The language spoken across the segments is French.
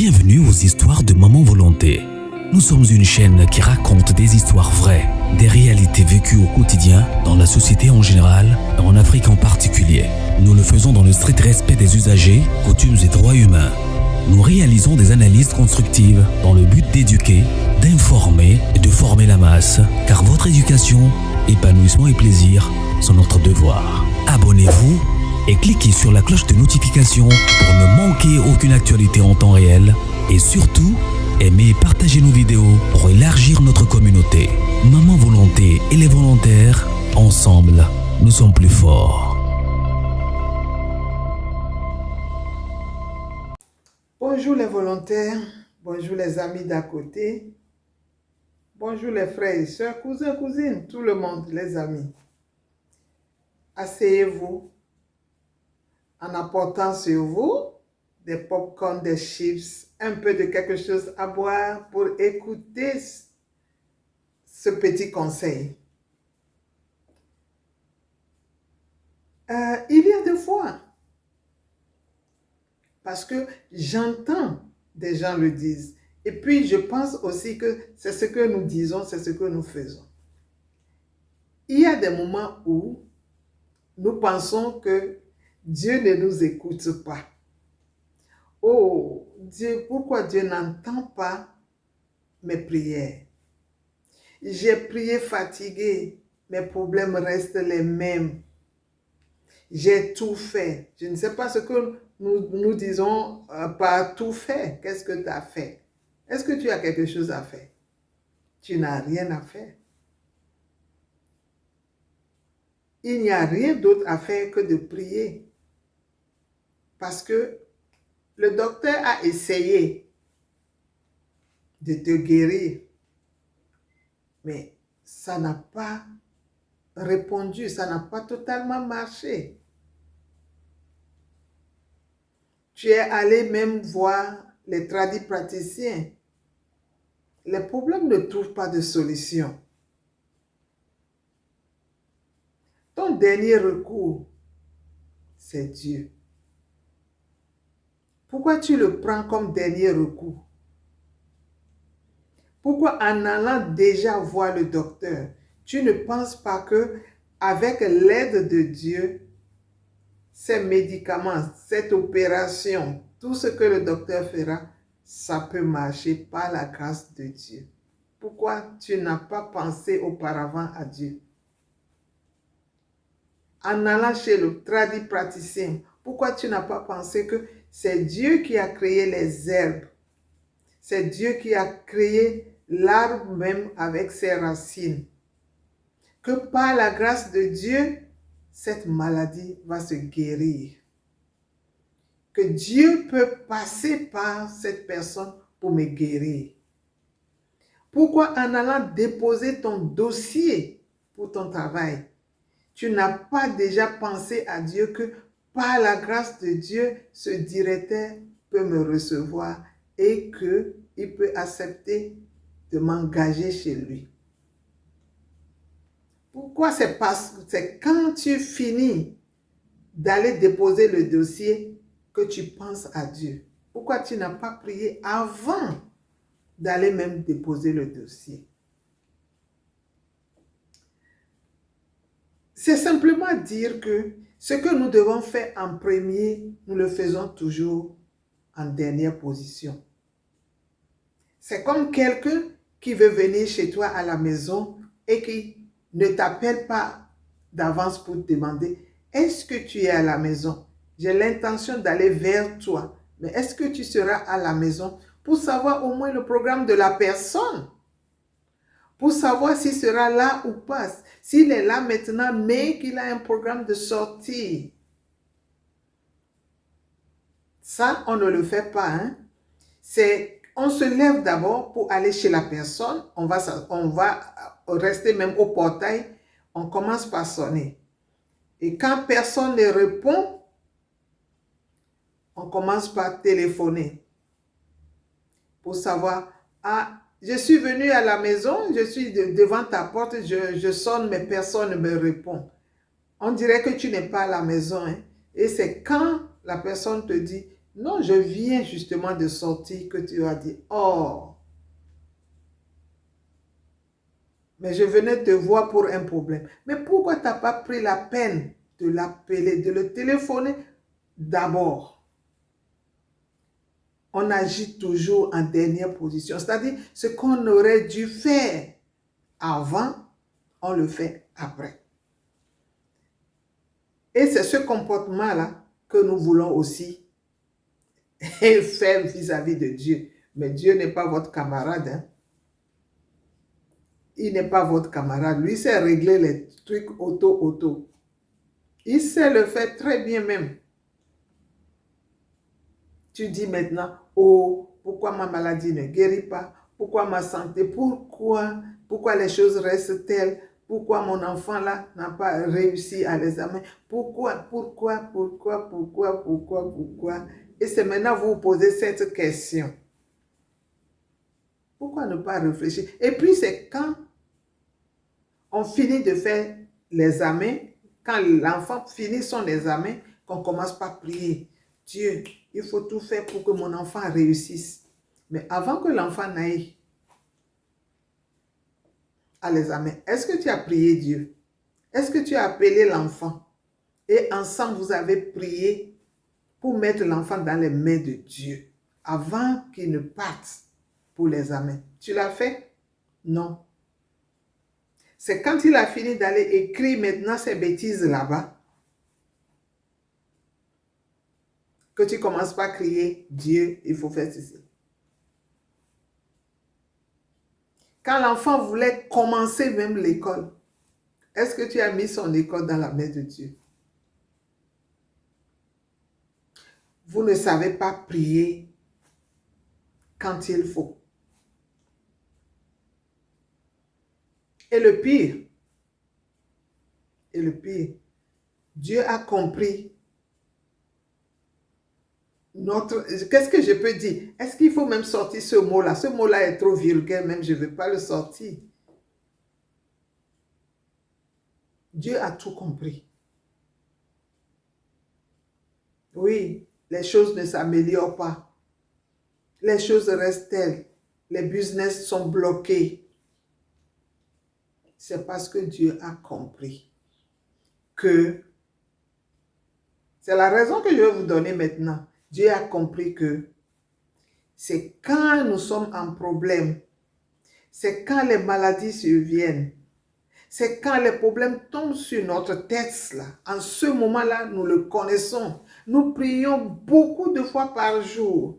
Bienvenue aux histoires de Maman Volonté. Nous sommes une chaîne qui raconte des histoires vraies, des réalités vécues au quotidien, dans la société en général et en Afrique en particulier. Nous le faisons dans le strict respect des usagers, coutumes et droits humains. Nous réalisons des analyses constructives dans le but d'éduquer, d'informer et de former la masse, car votre éducation, épanouissement et plaisir sont notre devoir. Abonnez-vous et cliquez sur la cloche de notification pour ne manquer aucune actualité en temps réel et surtout, aimez et partagez nos vidéos pour élargir notre communauté. Maman Volonté et les volontaires, ensemble, nous sommes plus forts. Bonjour les volontaires, bonjour les amis d'à côté, bonjour les frères et sœurs, cousins, cousines, tout le monde, les amis. Asseyez-vous en apportant sur vous des pop-corn, des chips, un peu de quelque chose à boire pour écouter ce petit conseil. Il y a des fois, parce que j'entends des gens le disent, et puis je pense aussi que c'est ce que nous disons, c'est ce que nous faisons. Il y a des moments où nous pensons que Dieu ne nous écoute pas. Oh, Dieu, pourquoi Dieu n'entend pas mes prières? J'ai prié fatigué, mes problèmes restent les mêmes. J'ai tout fait. Je ne sais pas ce que nous disons par tout fait. Qu'est-ce que tu as fait? Est-ce que tu as quelque chose à faire? Tu n'as rien à faire. Il n'y a rien d'autre à faire que de prier. Parce que le docteur a essayé de te guérir, mais ça n'a pas répondu, ça n'a pas totalement marché. Tu es allé même voir les tradipraticiens. Les problèmes ne trouvent pas de solution. Ton dernier recours, c'est Dieu. Pourquoi tu le prends comme dernier recours? Pourquoi en allant déjà voir le docteur, tu ne penses pas que avec l'aide de Dieu, ces médicaments, cette opération, tout ce que le docteur fera, ça peut marcher par la grâce de Dieu? Pourquoi tu n'as pas pensé auparavant à Dieu? En allant chez le tradipraticien, pourquoi tu n'as pas pensé que c'est Dieu qui a créé les herbes? C'est Dieu qui a créé l'arbre même avec ses racines. Que par la grâce de Dieu, cette maladie va se guérir. Que Dieu peut passer par cette personne pour me guérir. Pourquoi en allant déposer ton dossier pour ton travail, tu n'as pas déjà pensé à Dieu que par la grâce de Dieu, ce directeur peut me recevoir et qu'il peut accepter de m'engager chez lui? Pourquoi? C'est quand tu finis d'aller déposer le dossier que tu penses à Dieu. Pourquoi tu n'as pas prié avant d'aller même déposer le dossier? C'est simplement dire que ce que nous devons faire en premier, nous le faisons toujours en dernière position. C'est comme quelqu'un qui veut venir chez toi à la maison et qui ne t'appelle pas d'avance pour te demander « Est-ce que tu es à la maison? J'ai l'intention d'aller vers toi, mais est-ce que tu seras à la maison? » Pour savoir au moins le programme de la personne. Pour savoir s'il sera là ou pas. S'il est là maintenant, mais qu'il a un programme de sortie. Ça, on ne le fait pas. Hein? On se lève d'abord pour aller chez la personne. On va rester même au portail. On commence par sonner. Et quand personne ne répond, on commence par téléphoner. Pour savoir, ah, je suis venu à la maison, je suis devant ta porte, je sonne, mais personne ne me répond. On dirait que tu n'es pas à la maison. Hein? Et c'est quand la personne te dit, Non, je viens justement de sortir que tu as dit, oh, mais je venais te voir pour un problème. Mais pourquoi tu n'as pas pris la peine de l'appeler, de le téléphoner d'abord? On agit toujours en dernière position. C'est-à-dire, ce qu'on aurait dû faire avant, on le fait après. Et c'est ce comportement-là que nous voulons aussi faire vis-à-vis de Dieu. Mais Dieu n'est pas votre camarade. Hein? Il n'est pas votre camarade. Lui sait régler les trucs auto. Il sait le faire très bien même. Tu dis maintenant, oh, pourquoi ma maladie ne guérit pas? Pourquoi ma santé? Pourquoi les choses restent telles? Pourquoi mon enfant là n'a pas réussi à l'examen? Pourquoi? Et c'est maintenant que vous vous posez cette question. Pourquoi ne pas réfléchir? Et puis c'est quand on finit de faire l'examen, quand l'enfant finit son examen, qu'on commence par prier. Dieu, il faut tout faire pour que mon enfant réussisse. Mais avant que l'enfant n'aille à l'examen, est-ce que tu as prié Dieu? Est-ce que tu as appelé l'enfant? Et ensemble, vous avez prié pour mettre l'enfant dans les mains de Dieu avant qu'il ne parte pour l'examen. Tu l'as fait? Non. C'est quand il a fini d'aller écrire maintenant ces bêtises là-bas que tu commences par crier, Dieu, il faut faire ceci. Quand l'enfant voulait commencer même l'école, est-ce que tu as mis son école dans la main de Dieu? Vous ne savez pas prier quand il faut. Et le pire, Dieu a compris qu'est-ce que je peux dire? Est-ce qu'il faut même sortir ce mot-là? Ce mot-là est trop vulgaire, même je ne vais pas le sortir. Dieu a tout compris. Oui, les choses ne s'améliorent pas. Les choses restent telles. Les business sont bloqués. C'est parce que Dieu a compris que c'est la raison que je vais vous donner maintenant. Dieu a compris que c'est quand nous sommes en problème, c'est quand les maladies surviennent, c'est quand les problèmes tombent sur notre tête, là. En ce moment-là, nous le connaissons. Nous prions beaucoup de fois par jour.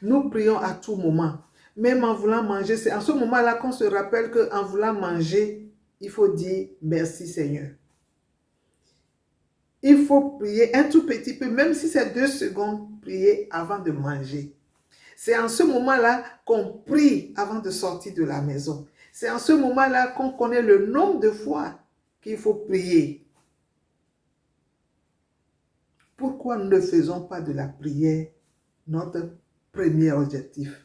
Nous prions à tout moment. Même en voulant manger, c'est en ce moment-là qu'on se rappelle qu'en voulant manger, il faut dire merci Seigneur. Il faut prier un tout petit peu, même si c'est 2 secondes, prier avant de manger. C'est en ce moment-là qu'on prie avant de sortir de la maison. C'est en ce moment-là qu'on connaît le nombre de fois qu'il faut prier. Pourquoi nous ne faisons pas de la prière notre premier objectif?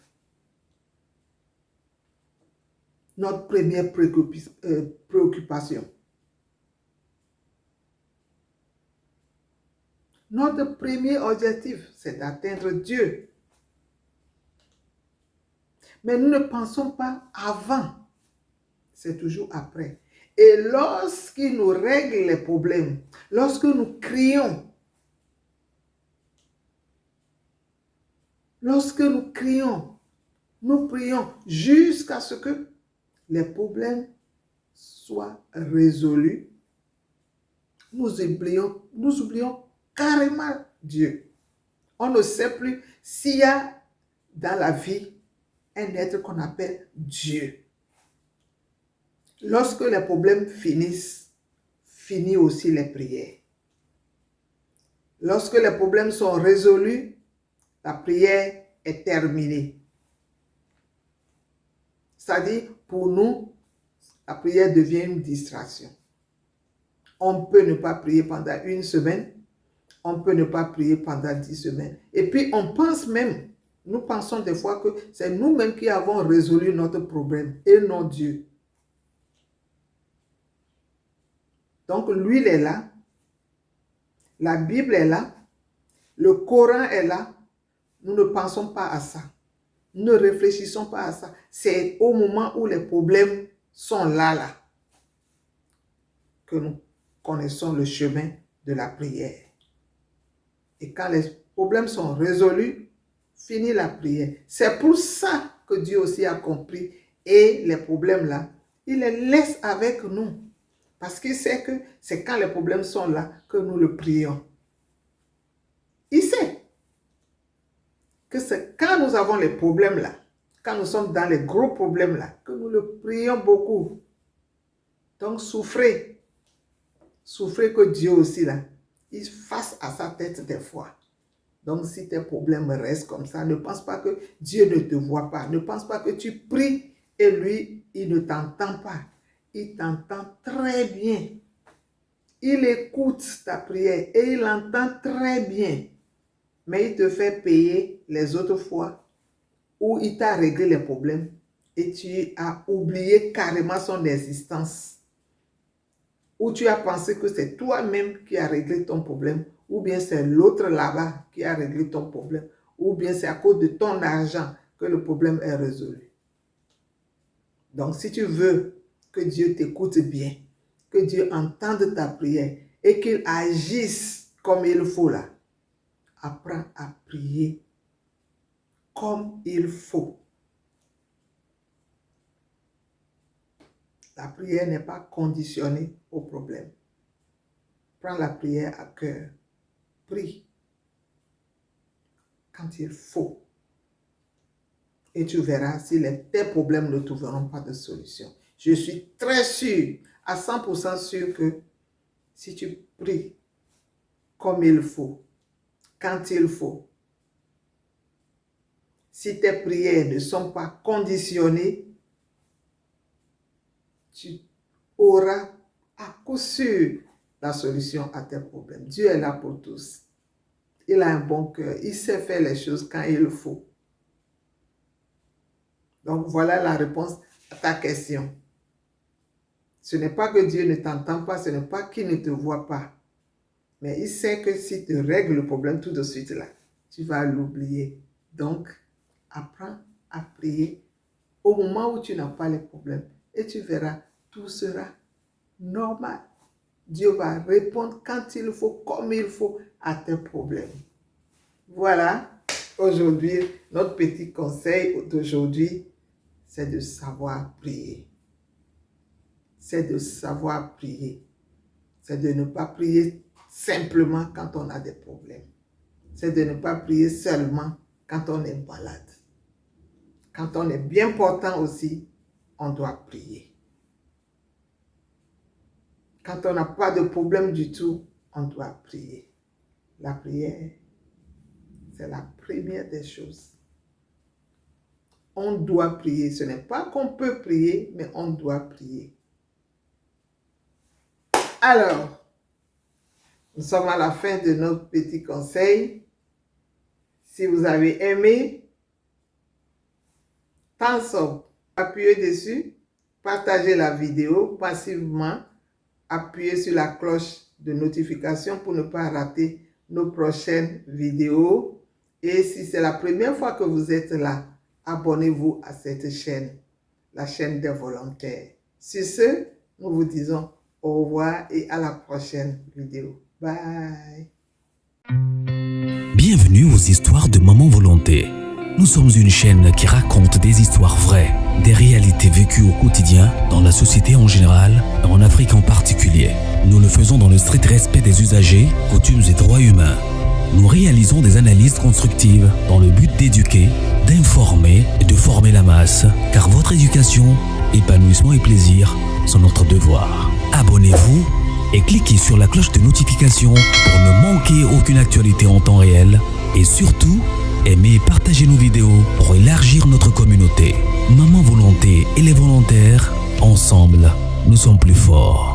Notre première préoccupation. Notre premier objectif, c'est d'atteindre Dieu. Mais nous ne pensons pas avant, c'est toujours après. Et lorsqu'il nous règle les problèmes, lorsque nous crions, nous prions jusqu'à ce que les problèmes soient résolus. Nous oublions carrément Dieu. On ne sait plus s'il y a dans la vie un être qu'on appelle Dieu. Lorsque les problèmes finissent, finissent aussi les prières. Lorsque les problèmes sont résolus, la prière est terminée. C'est-à-dire, pour nous, la prière devient une distraction. On peut ne pas prier pendant 1 semaine, on peut ne pas prier pendant 10 semaines. Et puis, nous pensons des fois que c'est nous-mêmes qui avons résolu notre problème et non Dieu. Donc, l'huile est là, la Bible est là, Le Coran est là. Nous ne pensons pas à ça. Nous ne réfléchissons pas à ça. C'est au moment où les problèmes sont là, que nous connaissons le chemin de la prière. Et quand les problèmes sont résolus, finit la prière. C'est pour ça que Dieu aussi a compris. Et les problèmes là, il les laisse avec nous. Parce qu'il sait que c'est quand les problèmes sont là que nous le prions. Il sait que c'est quand nous avons les problèmes là, quand nous sommes dans les gros problèmes là, que nous le prions beaucoup. Donc souffrez. Souffrez que Dieu aussi là, il fasse à sa tête des fois. Donc si tes problèmes restent comme ça, ne pense pas que Dieu ne te voit pas. Ne pense pas que tu pries et lui, il ne t'entend pas. Il t'entend très bien. Il écoute ta prière et il entend très bien. Mais il te fait payer les autres fois où il t'a réglé les problèmes et tu as oublié carrément son existence. Ou tu as pensé que c'est toi-même qui as réglé ton problème, ou bien c'est l'autre là-bas qui a réglé ton problème, ou bien c'est à cause de ton argent que le problème est résolu. Donc si tu veux que Dieu t'écoute bien, que Dieu entende ta prière et qu'il agisse comme il faut là, apprends à prier comme il faut. La prière n'est pas conditionnée au problème. Prends la prière à cœur. Prie quand il faut. Et tu verras si tes problèmes ne trouveront pas de solution. Je suis très sûr, à 100% sûr que si tu pries comme il faut, quand il faut, si tes prières ne sont pas conditionnées, tu auras à coup sûr la solution à tes problèmes. Dieu est là pour tous. Il a un bon cœur. Il sait faire les choses quand il faut. Donc voilà la réponse à ta question. Ce n'est pas que Dieu ne t'entend pas, ce n'est pas qu'il ne te voit pas. Mais il sait que si tu règles le problème tout de suite là, tu vas l'oublier. Donc, apprends à prier au moment où tu n'as pas les problèmes. Et tu verras, tout sera normal. Dieu va répondre quand il faut, comme il faut à tes problèmes. Voilà, aujourd'hui, notre petit conseil d'aujourd'hui, c'est de savoir prier. C'est de savoir prier. C'est de ne pas prier simplement quand on a des problèmes. C'est de ne pas prier seulement quand on est malade. Quand on est bien portant aussi, on doit prier. Quand on n'a pas de problème du tout, on doit prier. La prière, c'est la première des choses. On doit prier. Ce n'est pas qu'on peut prier, mais on doit prier. Alors, nous sommes à la fin de notre petit conseil. Si vous avez aimé, thumbs up, appuyez dessus, partagez la vidéo passivement, appuyez sur la cloche de notification pour ne pas rater nos prochaines vidéos. Et si c'est la première fois que vous êtes là, abonnez-vous à cette chaîne, la chaîne des volontaires. Sur ce, nous vous disons au revoir et à la prochaine vidéo. Bye. Bienvenue aux histoires de Maman Volonté. Nous sommes une chaîne qui raconte des histoires vraies, des réalités vécues au quotidien, dans la société en général, et en Afrique en particulier. Nous le faisons dans le strict respect des usagers, coutumes et droits humains. Nous réalisons des analyses constructives dans le but d'éduquer, d'informer et de former la masse, car votre éducation, épanouissement et plaisir sont notre devoir. Abonnez-vous et cliquez sur la cloche de notification pour ne manquer aucune actualité en temps réel et surtout, aimez et partagez nos vidéos pour élargir notre communauté. Maman Volonté et les volontaires, ensemble, nous sommes plus forts.